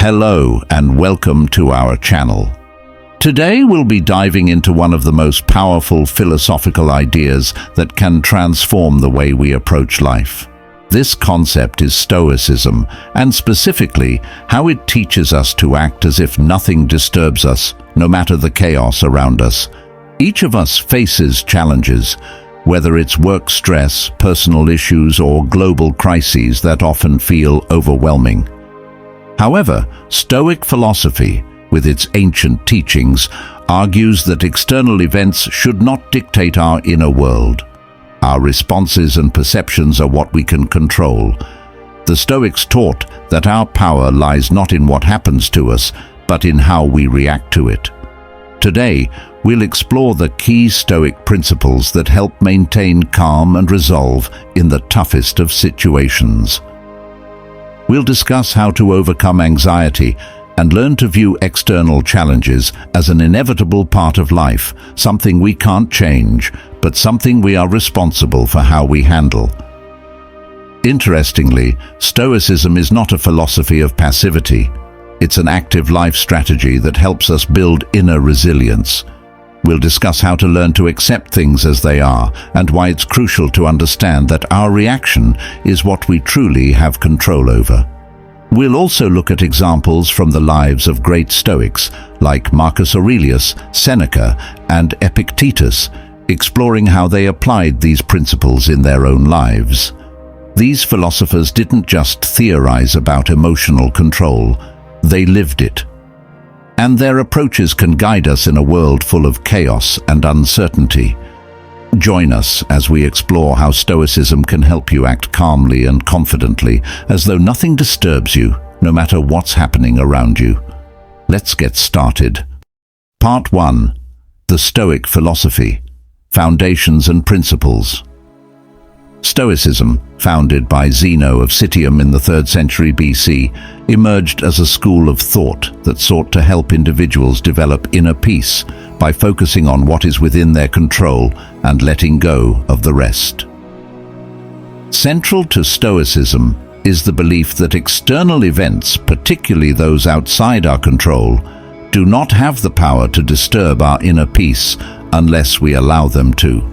Hello and welcome to our channel. Today we'll be diving into one of the most powerful philosophical ideas that can transform the way we approach life. This concept is Stoicism, and specifically how it teaches us to act as if nothing disturbs us, no matter the chaos around us. Each of us faces challenges, whether it's work stress, personal issues, or global crises that often feel overwhelming. However, Stoic philosophy, with its ancient teachings, argues that external events should not dictate our inner world. Our responses and perceptions are what we can control. The Stoics taught that our power lies not in what happens to us, but in how we react to it. Today, we'll explore the key Stoic principles that help maintain calm and resolve in the toughest of situations. We'll discuss how to overcome anxiety and learn to view external challenges as an inevitable part of life, something we can't change, but something we are responsible for how we handle. Interestingly, Stoicism is not a philosophy of passivity. It's an active life strategy that helps us build inner resilience. We'll discuss how to learn to accept things as they are and why it's crucial to understand that our reaction is what we truly have control over. We'll also look at examples from the lives of great Stoics like Marcus Aurelius, Seneca, and Epictetus, exploring how they applied these principles in their own lives. These philosophers didn't just theorize about emotional control, they lived it. And their approaches can guide us in a world full of chaos and uncertainty. Join us as we explore how Stoicism can help you act calmly and confidently, as though nothing disturbs you, no matter what's happening around you. Let's get started. Part 1. The Stoic Philosophy: Foundations and Principles. Stoicism, founded by Zeno of Citium in the 3rd century BC, emerged as a school of thought that sought to help individuals develop inner peace by focusing on what is within their control and letting go of the rest. Central to Stoicism is the belief that external events, particularly those outside our control, do not have the power to disturb our inner peace unless we allow them to.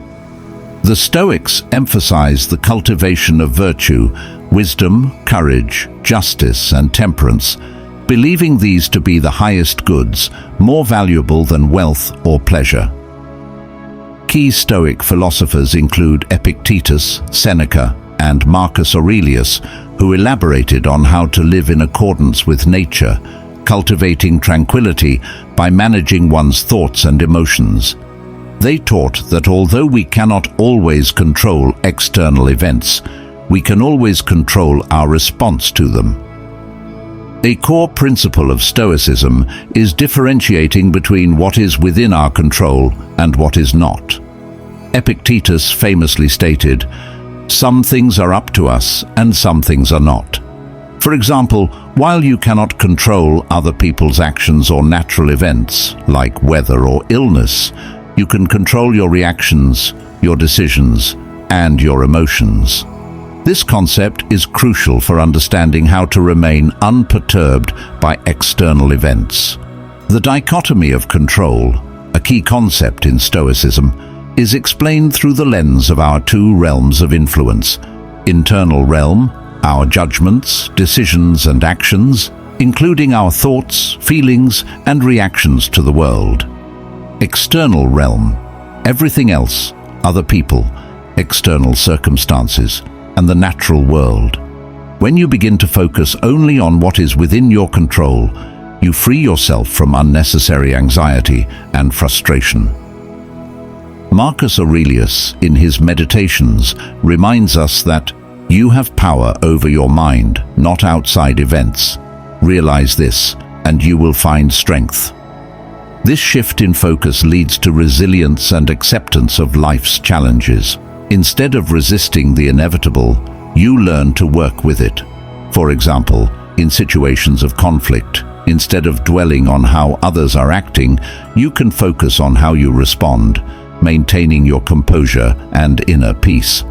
The Stoics emphasize the cultivation of virtue, wisdom, courage, justice, and temperance, believing these to be the highest goods, more valuable than wealth or pleasure. Key Stoic philosophers include Epictetus, Seneca, and Marcus Aurelius, who elaborated on how to live in accordance with nature, cultivating tranquility by managing one's thoughts and emotions. They taught that although we cannot always control external events, we can always control our response to them. A core principle of Stoicism is differentiating between what is within our control and what is not. Epictetus famously stated, "Some things are up to us and some things are not." For example, while you cannot control other people's actions or natural events, like weather or illness, you can control your reactions, your decisions, and your emotions. This concept is crucial for understanding how to remain unperturbed by external events. The dichotomy of control, a key concept in Stoicism, is explained through the lens of our two realms of influence. Internal realm, our judgments, decisions, and actions, including our thoughts, feelings, and reactions to the world. External realm, everything else, other people, external circumstances, and the natural world. When you begin to focus only on what is within your control, you free yourself from unnecessary anxiety and frustration. Marcus Aurelius, in his Meditations, reminds us that you have power over your mind, not outside events. Realize this, and you will find strength. This shift in focus leads to resilience and acceptance of life's challenges. Instead of resisting the inevitable, you learn to work with it. For example, in situations of conflict, instead of dwelling on how others are acting, you can focus on how you respond, maintaining your composure and inner peace.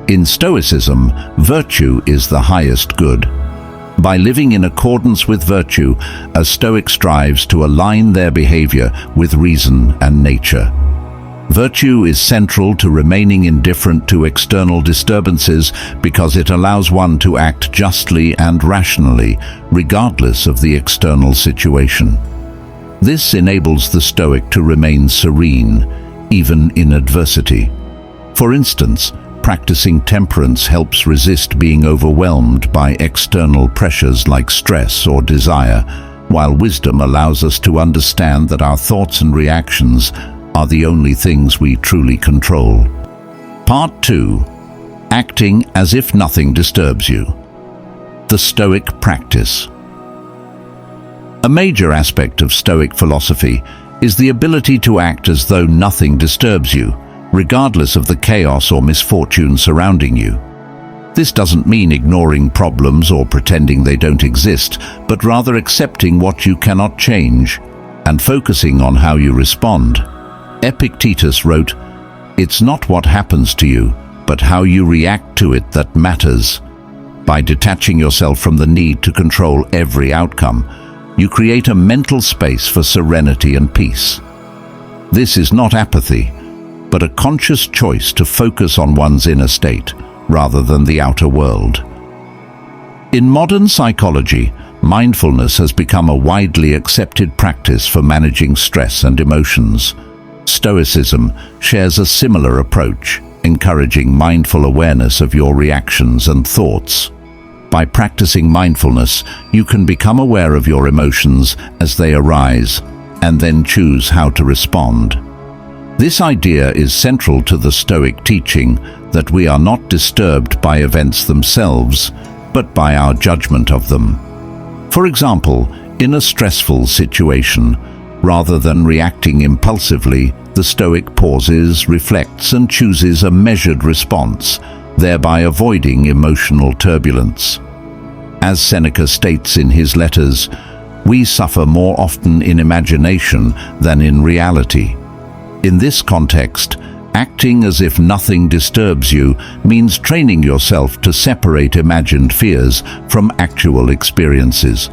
In Stoicism, virtue is the highest good. By living in accordance with virtue, a Stoic strives to align their behavior with reason and nature. Virtue is central to remaining indifferent to external disturbances because it allows one to act justly and rationally, regardless of the external situation. This enables the Stoic to remain serene, even in adversity. For instance, practicing temperance helps resist being overwhelmed by external pressures like stress or desire, while wisdom allows us to understand that our thoughts and reactions are the only things we truly control. Part 2. Acting as if nothing disturbs you. The Stoic practice. A major aspect of Stoic philosophy is the ability to act as though nothing disturbs you, regardless of the chaos or misfortune surrounding you. This doesn't mean ignoring problems or pretending they don't exist, but rather accepting what you cannot change and focusing on how you respond. Epictetus wrote, "It's not what happens to you, but how you react to it that matters." By detaching yourself from the need to control every outcome, you create a mental space for serenity and peace. This is not apathy, but a conscious choice to focus on one's inner state rather than the outer world. In modern psychology, mindfulness has become a widely accepted practice for managing stress and emotions. Stoicism shares a similar approach, encouraging mindful awareness of your reactions and thoughts. By practicing mindfulness, you can become aware of your emotions as they arise, and then choose how to respond. This idea is central to the Stoic teaching that we are not disturbed by events themselves, but by our judgment of them. For example, in a stressful situation, rather than reacting impulsively, the Stoic pauses, reflects, and chooses a measured response, thereby avoiding emotional turbulence. As Seneca states in his letters, we suffer more often in imagination than in reality. In this context, acting as if nothing disturbs you means training yourself to separate imagined fears from actual experiences.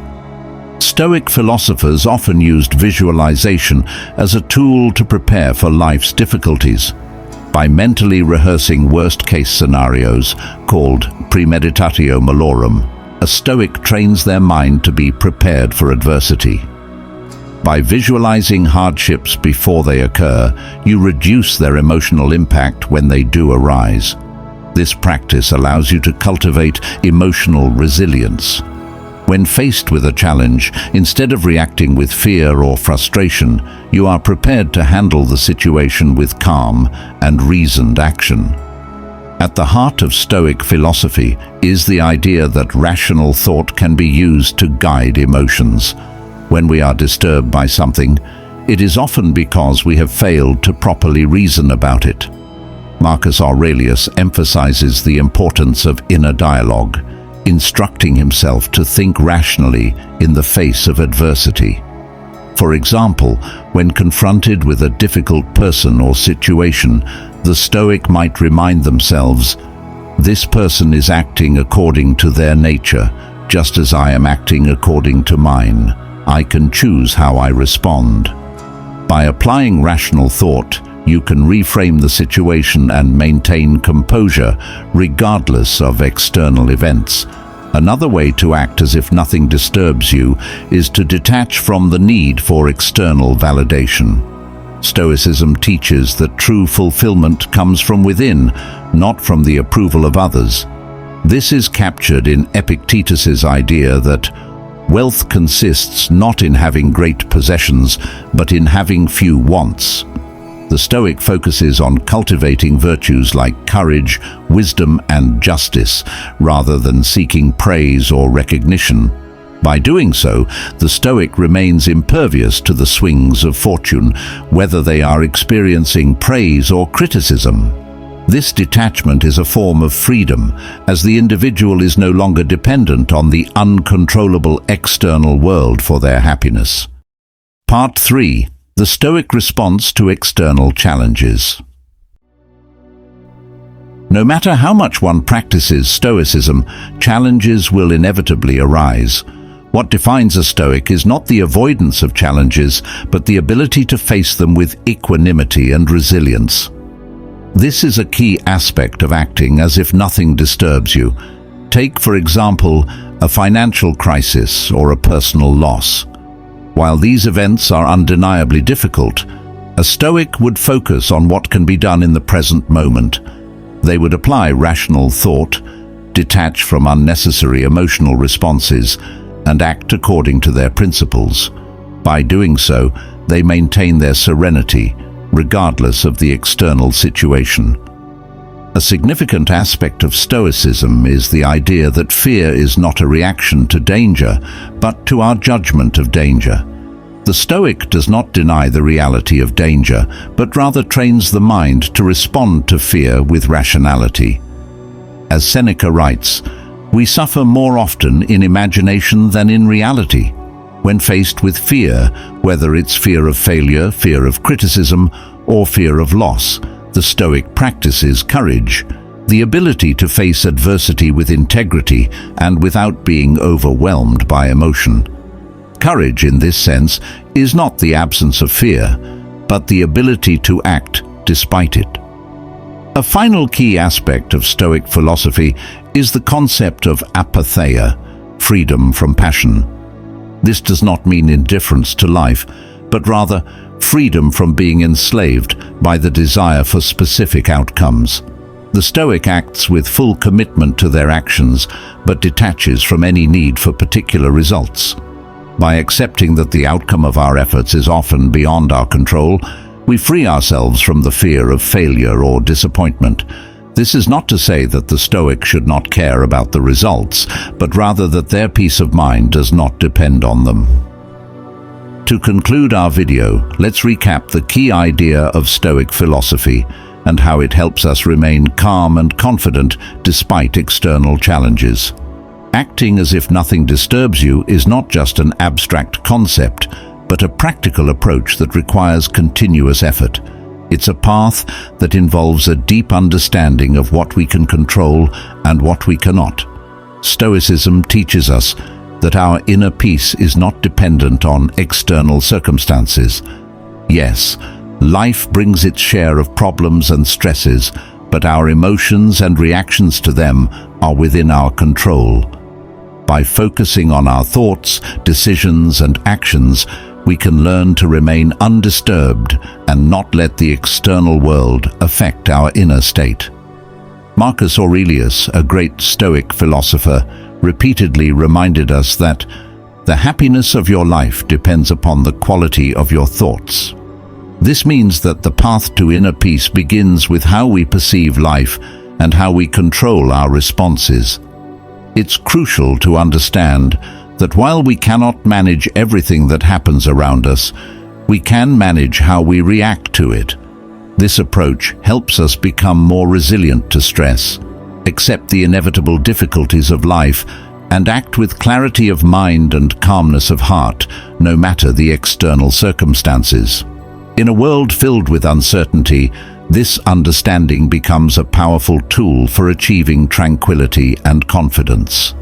Stoic philosophers often used visualization as a tool to prepare for life's difficulties. By mentally rehearsing worst-case scenarios, called premeditatio malorum, a Stoic trains their mind to be prepared for adversity. By visualizing hardships before they occur, you reduce their emotional impact when they do arise. This practice allows you to cultivate emotional resilience. When faced with a challenge, instead of reacting with fear or frustration, you are prepared to handle the situation with calm and reasoned action. At the heart of Stoic philosophy is the idea that rational thought can be used to guide emotions. When we are disturbed by something, it is often because we have failed to properly reason about it. Marcus Aurelius emphasizes the importance of inner dialogue, instructing himself to think rationally in the face of adversity. For example, when confronted with a difficult person or situation, the Stoic might remind themselves, "This person is acting according to their nature, just as I am acting according to mine. I can choose how I respond." By applying rational thought, you can reframe the situation and maintain composure regardless of external events. Another way to act as if nothing disturbs you is to detach from the need for external validation. Stoicism teaches that true fulfillment comes from within, not from the approval of others. This is captured in Epictetus's idea that wealth consists not in having great possessions, but in having few wants. The Stoic focuses on cultivating virtues like courage, wisdom, and justice, rather than seeking praise or recognition. By doing so, the Stoic remains impervious to the swings of fortune, whether they are experiencing praise or criticism. This detachment is a form of freedom, as the individual is no longer dependent on the uncontrollable external world for their happiness. Part 3. The Stoic response to external challenges. No matter how much one practices Stoicism, challenges will inevitably arise. What defines a Stoic is not the avoidance of challenges, but the ability to face them with equanimity and resilience. This is a key aspect of acting as if nothing disturbs you. Take, for example, a financial crisis or a personal loss. While these events are undeniably difficult, a Stoic would focus on what can be done in the present moment. They would apply rational thought, detach from unnecessary emotional responses, and act according to their principles. By doing so, they maintain their serenity, regardless of the external situation. A significant aspect of Stoicism is the idea that fear is not a reaction to danger, but to our judgment of danger. The Stoic does not deny the reality of danger, but rather trains the mind to respond to fear with rationality. As Seneca writes, "We suffer more often in imagination than in reality." When faced with fear, whether it's fear of failure, fear of criticism, or fear of loss, the Stoic practices courage, the ability to face adversity with integrity and without being overwhelmed by emotion. Courage, in this sense, is not the absence of fear, but the ability to act despite it. A final key aspect of Stoic philosophy is the concept of apatheia, freedom from passion. This does not mean indifference to life, but rather freedom from being enslaved by the desire for specific outcomes. The Stoic acts with full commitment to their actions, but detaches from any need for particular results. By accepting that the outcome of our efforts is often beyond our control, we free ourselves from the fear of failure or disappointment. This is not to say that the Stoic should not care about the results, but rather that their peace of mind does not depend on them. To conclude our video, let's recap the key idea of Stoic philosophy and how it helps us remain calm and confident despite external challenges. Acting as if nothing disturbs you is not just an abstract concept, but a practical approach that requires continuous effort. It's a path that involves a deep understanding of what we can control and what we cannot. Stoicism teaches us that our inner peace is not dependent on external circumstances. Yes, life brings its share of problems and stresses, but our emotions and reactions to them are within our control. By focusing on our thoughts, decisions, and actions, we can learn to remain undisturbed and not let the external world affect our inner state. Marcus Aurelius, a great Stoic philosopher, repeatedly reminded us that the happiness of your life depends upon the quality of your thoughts. This means that the path to inner peace begins with how we perceive life and how we control our responses. It's crucial to understand that while we cannot manage everything that happens around us, we can manage how we react to it. This approach helps us become more resilient to stress, accept the inevitable difficulties of life, and act with clarity of mind and calmness of heart, no matter the external circumstances. In a world filled with uncertainty, this understanding becomes a powerful tool for achieving tranquility and confidence.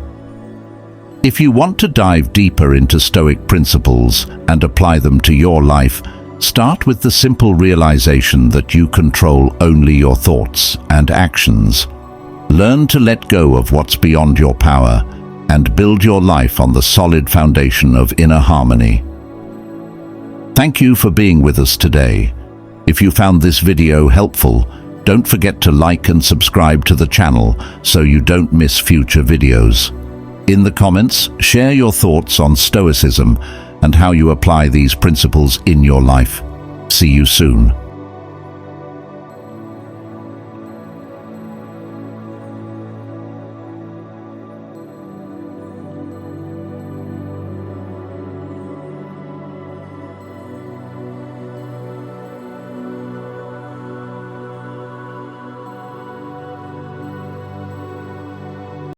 If you want to dive deeper into Stoic principles and apply them to your life, start with the simple realization that you control only your thoughts and actions. Learn to let go of what's beyond your power and build your life on the solid foundation of inner harmony. Thank you for being with us today. If you found this video helpful, don't forget to like and subscribe to the channel so you don't miss future videos. In the comments, share your thoughts on Stoicism and how you apply these principles in your life. See you soon.